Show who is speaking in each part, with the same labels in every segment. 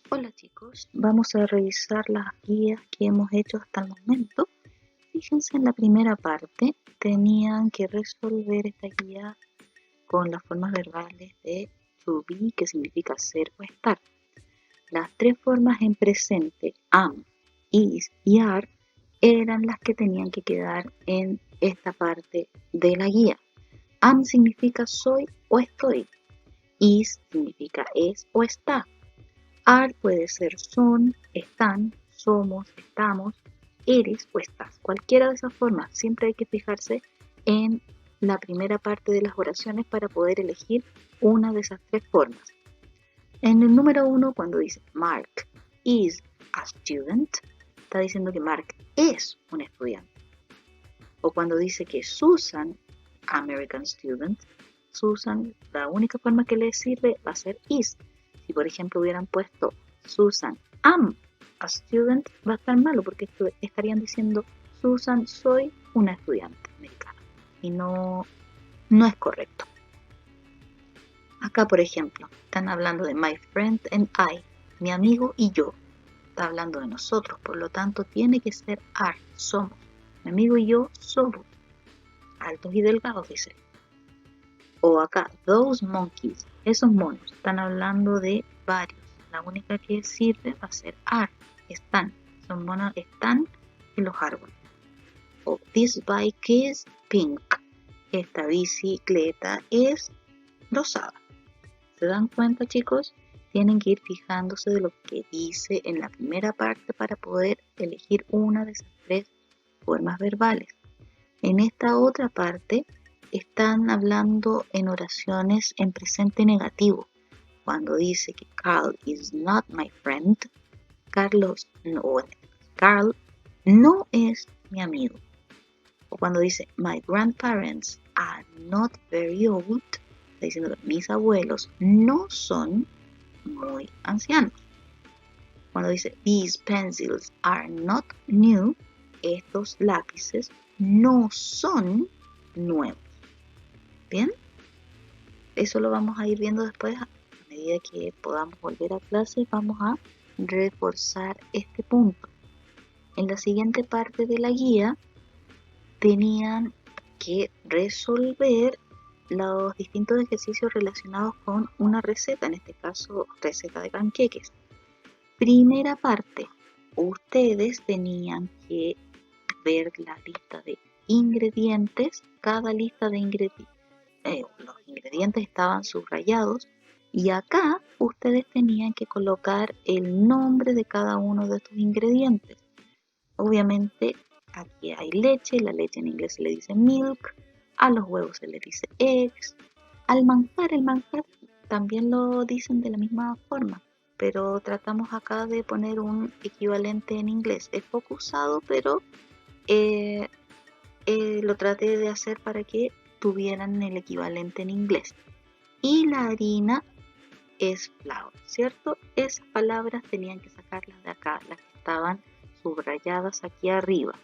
Speaker 1: Hola chicos, vamos a revisar las guías que hemos hecho hasta el momento. Fíjense en la primera parte, tenían que resolver esta guía con las formas verbales de to be, que significa ser o estar. Las tres formas en presente, am, is y are, eran las que tenían que quedar en esta parte de la guía. Am significa soy o estoy. Is significa es o está. Are puede ser son, están, somos, estamos, eres o estás. Cualquiera de esas formas. Siempre hay que fijarse en la primera parte de las oraciones para poder elegir una de esas tres formas. En el número 1, cuando dice Mark is a student, está diciendo que Mark es un estudiante. O cuando dice que Susan, American student, Susan, la única forma que le sirve va a ser is. Si por ejemplo hubieran puesto Susan am a student, va a estar malo porque estarían diciendo Susan soy una estudiante americana. Y no es correcto. Acá por ejemplo, están hablando de my friend and I, mi amigo y yo. Está hablando de nosotros, por lo tanto tiene que ser are, somos. Mi amigo y yo somos altos y delgados, dice. O acá, those monkeys, esos monos, están hablando de varios. La única que sirve va a ser are, están. Esos monos están en los árboles. O this bike is pink. Esta bicicleta es rosada. ¿Se dan cuenta, chicos? Tienen que ir fijándose de lo que dice en la primera parte para poder elegir una de esas tres formas verbales. En esta otra parte están hablando en oraciones en presente negativo. Cuando dice que Carl is not my friend, Carl no es mi amigo. O cuando dice my grandparents are not very old, está diciendo que mis abuelos no son muy ancianos. Cuando dice these pencils are not new, estos lápices no son nuevos. Bien, eso lo vamos a ir viendo después. A medida que podamos volver a clase, vamos a reforzar este punto. En la siguiente parte de la guía tenían que resolver los distintos ejercicios relacionados con una receta, en este caso receta de panqueques. Primera parte, ustedes tenían que ver la lista de ingredientes. Cada lista de ingredientes, los ingredientes estaban subrayados y acá ustedes tenían que colocar el nombre de cada uno de estos ingredientes. Obviamente aquí hay leche, la leche en inglés se le dice milk, a los huevos se le dice eggs, al manjar, el manjar también lo dicen de la misma forma, pero tratamos acá de poner un equivalente en inglés. Es poco usado, pero lo traté de hacer para que tuvieran el equivalente en inglés. Y la harina es flour, ¿cierto? Esas palabras tenían que sacarlas de acá, las que estaban subrayadas aquí arriba.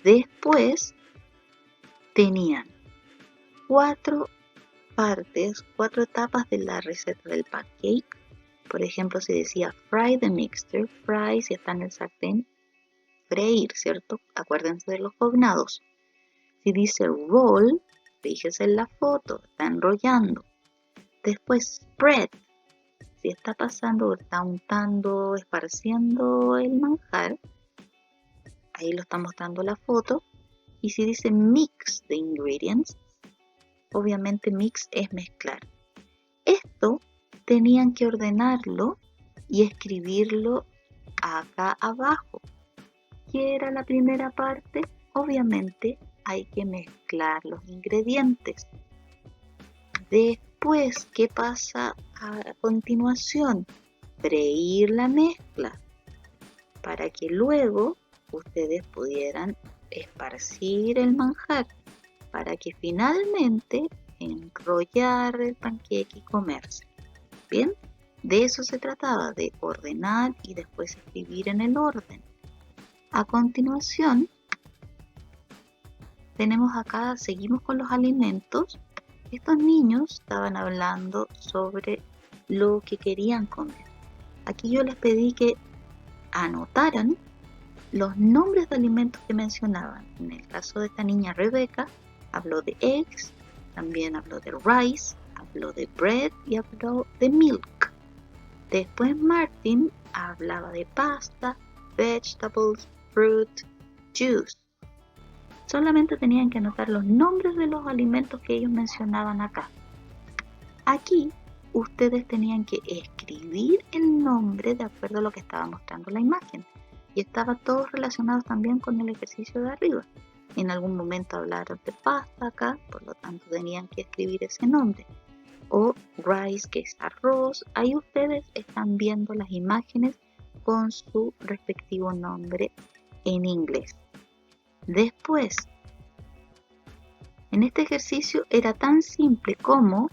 Speaker 1: Después tenían 4 partes, 4 etapas de la receta del pancake. Por ejemplo, si decía fry the mixture, fry si está en el sartén, freír, ¿cierto? Acuérdense de los cognados. Si dice roll, fíjese en la foto, está enrollando. Después spread, si está pasando, está untando, esparciendo el manjar. Ahí lo está mostrando la foto. Y si dice mix the ingredients, obviamente mix es mezclar. Esto tenían que ordenarlo y escribirlo acá abajo. ¿Qué era la primera parte? Obviamente hay que mezclar los ingredientes. Después, ¿qué pasa a continuación? Freír la mezcla para que luego ustedes pudieran esparcir el manjar para que finalmente enrollar el panqueque y comerse. Bien, de eso se trataba, de ordenar y después escribir en el orden. A continuación, tenemos acá, seguimos con los alimentos. Estos niños estaban hablando sobre lo que querían comer. Aquí yo les pedí que anotaran los nombres de alimentos que mencionaban. En el caso de esta niña Rebeca, habló de eggs, también habló de rice, habló de bread y habló de milk. Después Martin hablaba de pasta, vegetables, fruit, juice. Solamente tenían que anotar los nombres de los alimentos que ellos mencionaban acá. Aquí ustedes tenían que escribir el nombre de acuerdo a lo que estaba mostrando la imagen. Y estaba todo relacionado también con el ejercicio de arriba. En algún momento hablaron de pasta acá, por lo tanto tenían que escribir ese nombre. O rice, que es arroz. Ahí ustedes están viendo las imágenes con su respectivo nombre en inglés. Después, en este ejercicio era tan simple como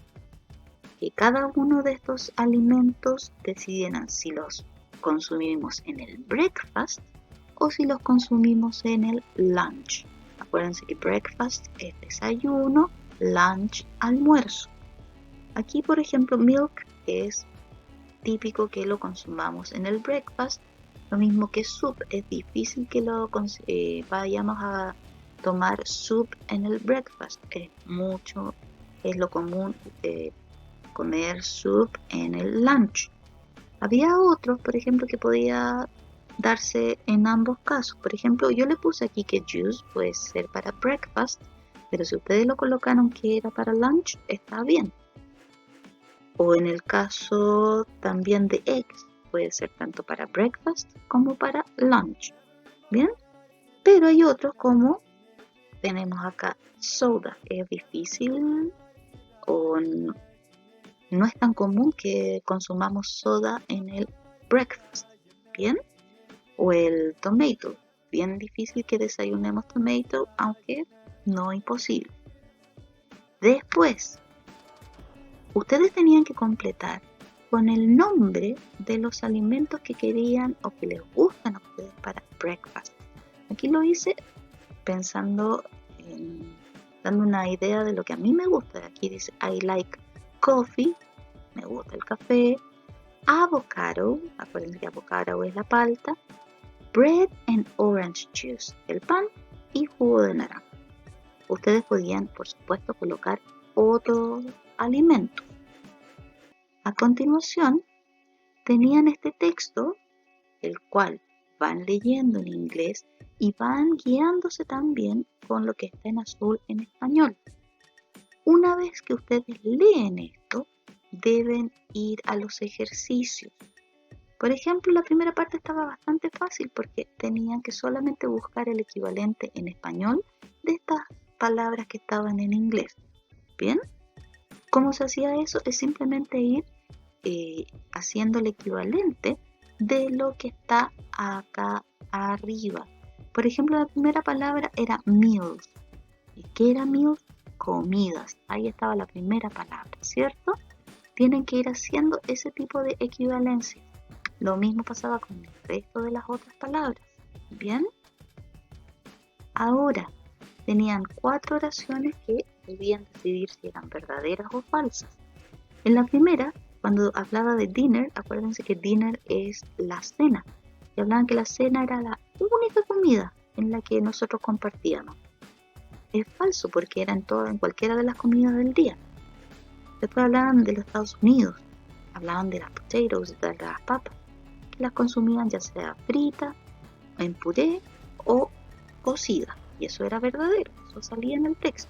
Speaker 1: que cada uno de estos alimentos decidieran si los consumimos en el breakfast o si los consumimos en el lunch. Acuérdense que breakfast es desayuno, lunch, almuerzo. Aquí, por ejemplo, milk es típico que lo consumamos en el breakfast, lo mismo que soup. Es difícil que lo vayamos a tomar soup en el breakfast. Es lo común comer soup en el lunch. Había otros, por ejemplo, que podía darse en ambos casos. Por ejemplo, yo le puse aquí que juice puede ser para breakfast, pero si ustedes lo colocaron que era para lunch, está bien. O en el caso también de eggs, puede ser tanto para breakfast como para lunch. ¿Bien? Pero hay otros como tenemos acá soda. Es difícil o no es tan común que consumamos soda en el breakfast. ¿Bien? O el tomato. Bien difícil que desayunemos tomato, aunque no imposible. Después, ustedes tenían que completar con el nombre de los alimentos que querían o que les gustan a ustedes para breakfast. Aquí lo hice pensando dando una idea de lo que a mí me gusta. Aquí dice I like coffee, me gusta el café, avocado, acuérdense que avocado es la palta, bread and orange juice, el pan y jugo de naranja. Ustedes podían, por supuesto, colocar otros alimentos. A continuación, tenían este texto, el cual van leyendo en inglés y van guiándose también con lo que está en azul en español. Una vez que ustedes leen esto, deben ir a los ejercicios. Por ejemplo, la primera parte estaba bastante fácil porque tenían que solamente buscar el equivalente en español de estas palabras que estaban en inglés. ¿Bien? ¿Cómo se hacía eso? Es simplemente ir haciendo el equivalente de lo que está acá arriba. Por ejemplo, la primera palabra era meals. ¿Y qué era meals? Comidas. Ahí estaba la primera palabra, ¿cierto? Tienen que ir haciendo ese tipo de equivalencia. Lo mismo pasaba con el resto de las otras palabras. ¿Bien? Ahora, tenían 4 oraciones que debían decidir si eran verdaderas o falsas. En la primera, cuando hablaba de dinner, acuérdense que dinner es la cena. Y hablaban que la cena era la única comida en la que nosotros compartíamos. Es falso porque era en cualquiera de las comidas del día. Después hablaban de los Estados Unidos. Hablaban de las potatoes, de las papas, que las consumían ya sea fritas, en puré o cocidas. Y eso era verdadero, eso salía en el texto.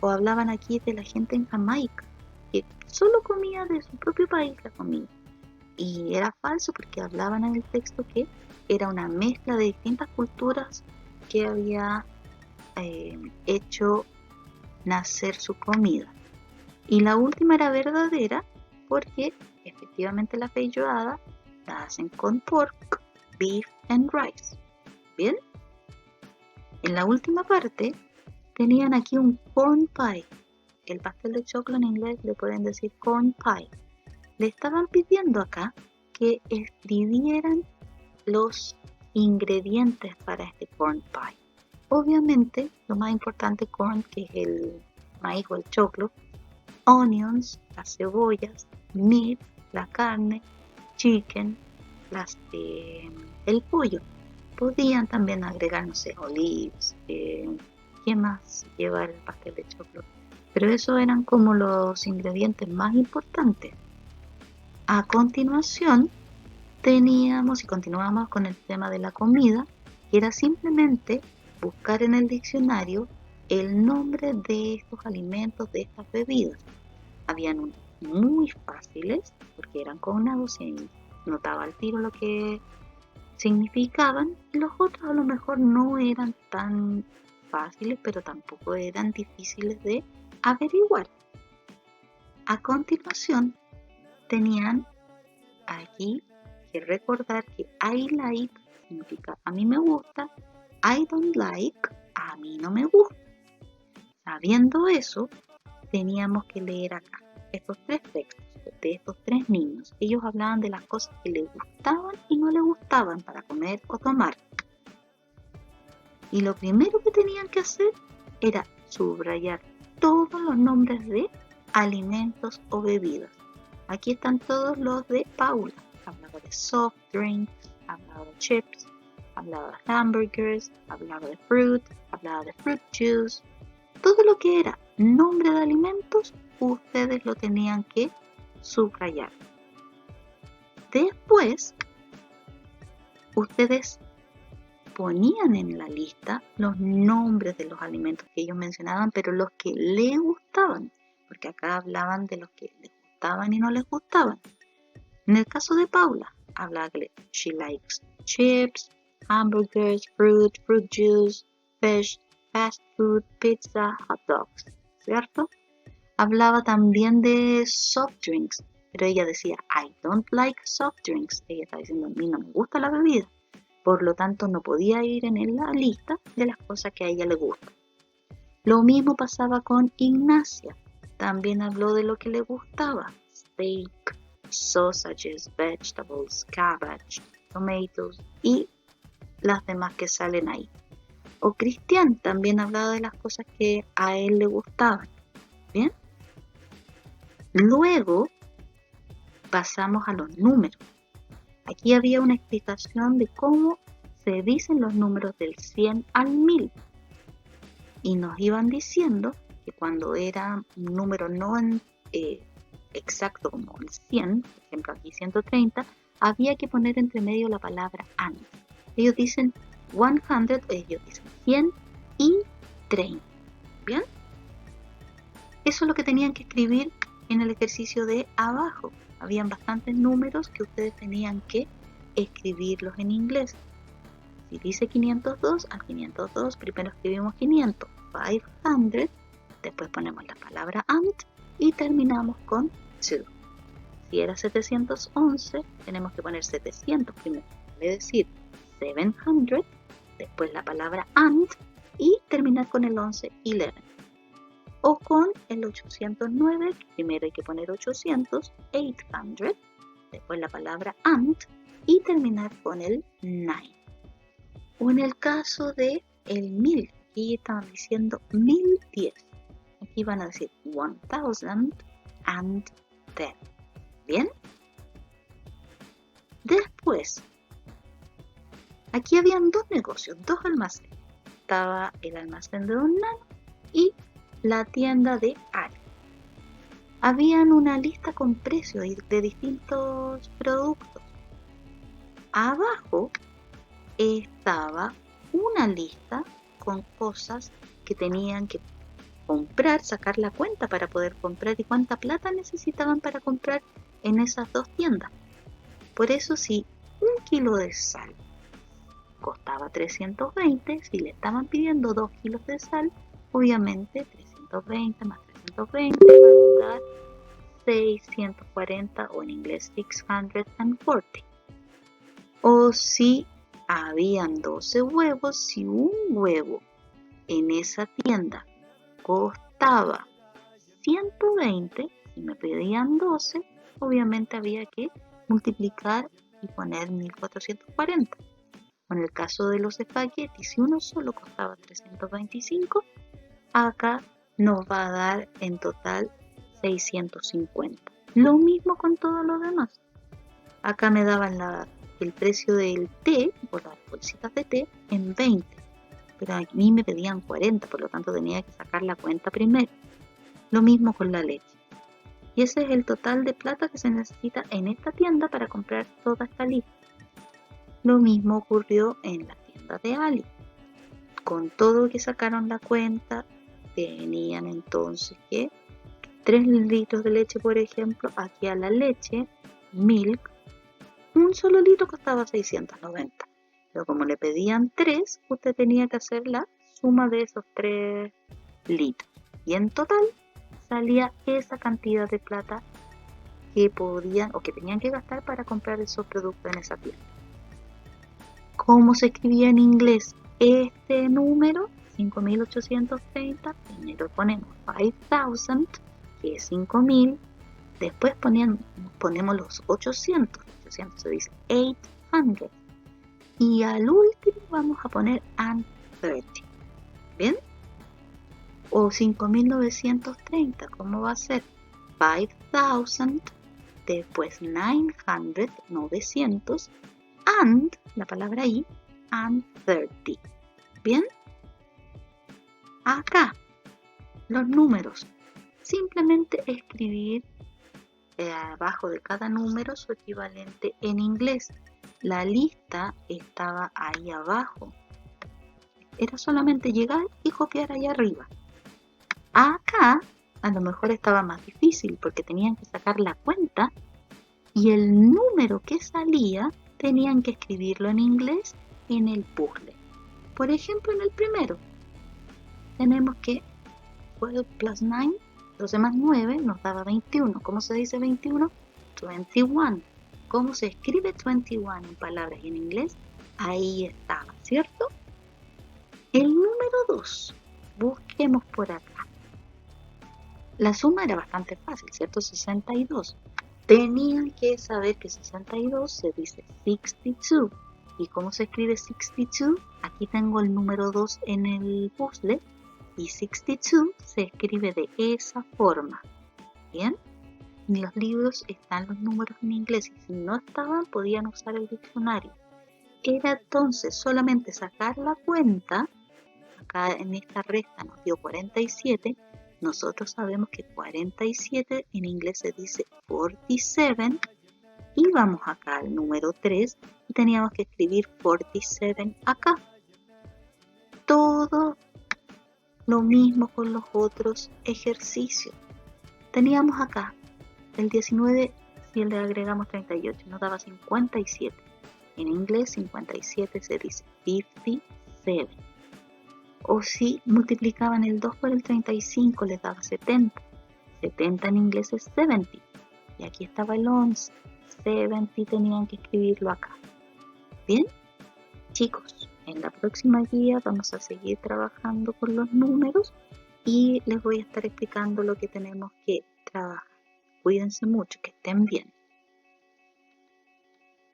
Speaker 1: O hablaban aquí de la gente en Jamaica, que solo comía de su propio país la comida. Y era falso porque hablaban en el texto que era una mezcla de distintas culturas que había hecho nacer su comida. Y la última era verdadera porque efectivamente la feijoada la hacen con pork, beef and rice. ¿Bien? En la última parte tenían aquí un corn pie. El pastel de choclo en inglés le pueden decir corn pie. Le estaban pidiendo acá que escribieran los ingredientes para este corn pie. Obviamente, lo más importante, corn, que es el maíz o el choclo, onions, las cebollas, meat, la carne, chicken, el pollo. Podían también agregar, no sé, olives, ¿qué más lleva el pastel de choclo? Pero esos eran como los ingredientes más importantes. A continuación teníamos y continuamos con el tema de la comida, que era simplemente buscar en el diccionario el nombre de estos alimentos, de estas bebidas. Habían unos muy fáciles, porque eran cognados y notaba al tiro lo que significaban, y los otros a lo mejor no eran tan fáciles, pero tampoco eran difíciles de averiguar. A continuación, tenían aquí que recordar que I like significa a mí me gusta, I don't like, a mí no me gusta. Sabiendo eso, teníamos que leer acá estos tres textos de estos tres niños. Ellos hablaban de las cosas que les gustaban y no les gustaban para comer o tomar. Y lo primero que tenían que hacer era subrayar todos los nombres de alimentos o bebidas. Aquí están todos los de Paula. Hablaba de soft drinks, hablaba de chips, hablaba de hamburgers, hablaba de fruit, hablaba de fruit juice. Todo lo que era nombre de alimentos, ustedes lo tenían que subrayar. Después, ustedes ponían en la lista los nombres de los alimentos que ellos mencionaban, pero los que les gustaban, porque acá hablaban de los que les gustaban y no les gustaban. En el caso de Paula, hablaba que she likes chips, hamburgers, fruit juice, fish, fast food, pizza, hot dogs, ¿cierto? Hablaba también de soft drinks, pero ella decía, I don't like soft drinks. Ella estaba diciendo, a mí no me gusta la bebida. Por lo tanto, no podía ir en la lista de las cosas que a ella le gustan. Lo mismo pasaba con Ignacia. También habló de lo que le gustaba. Steak, sausages, vegetables, cabbage, tomatoes y las demás que salen ahí. O Cristian también hablaba de las cosas que a él le gustaban. ¿Bien? Luego pasamos a los números. Aquí había una explicación de cómo se dicen los números del 100 al 1000. Y nos iban diciendo que cuando era un número no exacto como el 100, por ejemplo aquí 130, había que poner entre medio la palabra and. Ellos dicen 100, ellos dicen 100 y 30. ¿Bien? Eso es lo que tenían que escribir en el ejercicio de abajo. Habían bastantes números que ustedes tenían que escribirlos en inglés. Si dice 502, al 502 primero escribimos 500, 500, después ponemos la palabra and y terminamos con 2. Si era 711, tenemos que poner 700 primero, es decir, 700, después la palabra and y terminar con el 11, 11. O con el 809, primero hay que poner 800, 800, después la palabra and y terminar con el 9. O en el caso de el 1000, aquí estaban diciendo 1010. Aquí van a decir 1010. ¿Bien? Después, aquí habían dos negocios, dos almacenes. Estaba el almacén de Don Nano y la tienda de Ari. Habían una lista con precios de distintos productos. Abajo estaba una lista con cosas que tenían que comprar, sacar la cuenta para poder comprar y cuánta plata necesitaban para comprar en esas dos tiendas. Por eso si un kilo de sal costaba 320, si le estaban pidiendo 2 kilos de sal, obviamente 320 más 320 va a dar 640 o en inglés 640. O si habían 12 huevos, si un huevo en esa tienda costaba 120, si me pedían 12, obviamente había que multiplicar y poner 1440. En el caso de los espaguetis, si uno solo costaba 325, acá nos va a dar en total 650. Lo mismo con todo lo demás. Acá me daban el precio del té, o las bolsitas de té, en 20. Pero a mí me pedían 40, por lo tanto tenía que sacar la cuenta primero. Lo mismo con la leche. Y ese es el total de plata que se necesita en esta tienda para comprar toda esta lista. Lo mismo ocurrió en la tienda de Ali. Con todo que sacaron la cuenta, tenían entonces que 3 litros de leche, por ejemplo, aquí a la leche, milk, un solo litro costaba 690. Pero como le pedían 3, usted tenía que hacer la suma de esos 3 litros. Y en total salía esa cantidad de plata que podían o que tenían que gastar para comprar esos productos en esa tienda. ¿Cómo se escribía en inglés este número? 5.830. Primero ponemos 5,000, que es 5.000. Después ponemos los 800. 800 se dice 800. Y al último vamos a poner and 30. ¿Bien? O 5.930. ¿Cómo va a ser? 5,000. Después 900, 900. And, la palabra ahí, and 30. ¿Bien? Acá, los números. Simplemente escribir abajo de cada número su equivalente en inglés. La lista estaba ahí abajo. Era solamente llegar y copiar ahí arriba. Acá, a lo mejor estaba más difícil porque tenían que sacar la cuenta y el número que salía tenían que escribirlo en inglés en el puzzle. Por ejemplo, en el primero tenemos que 12 plus 9, 12 más 9 nos daba 21. ¿Cómo se dice 21? 21. ¿Cómo se escribe 21 en palabras y en inglés? Ahí estaba, ¿cierto? El número 2, busquemos por acá. La suma era bastante fácil, ¿cierto? 62. Tenían que saber que 62 se dice 62. ¿Y cómo se escribe 62? Aquí tengo el número 2 en el puzzle y 62 se escribe de esa forma. ¿Bien? En los libros están los números en inglés y si no estaban podían usar el diccionario. Era entonces solamente sacar la cuenta. Acá en esta resta nos dio 47. Nosotros sabemos que 47 en inglés se dice 47. Y vamos acá al número 3 y teníamos que escribir 47 acá. Todo lo mismo con los otros ejercicios. Teníamos acá el 19, si le agregamos 38, nos daba 57. En inglés 57 se dice 57. O si multiplicaban el 2 por el 35 les daba 70. 70 en inglés es 70. Y aquí estaba el 11. 70 tenían que escribirlo acá. ¿Bien? Chicos, en la próxima guía vamos a seguir trabajando con los números y les voy a estar explicando lo que tenemos que trabajar. Cuídense mucho, que estén bien.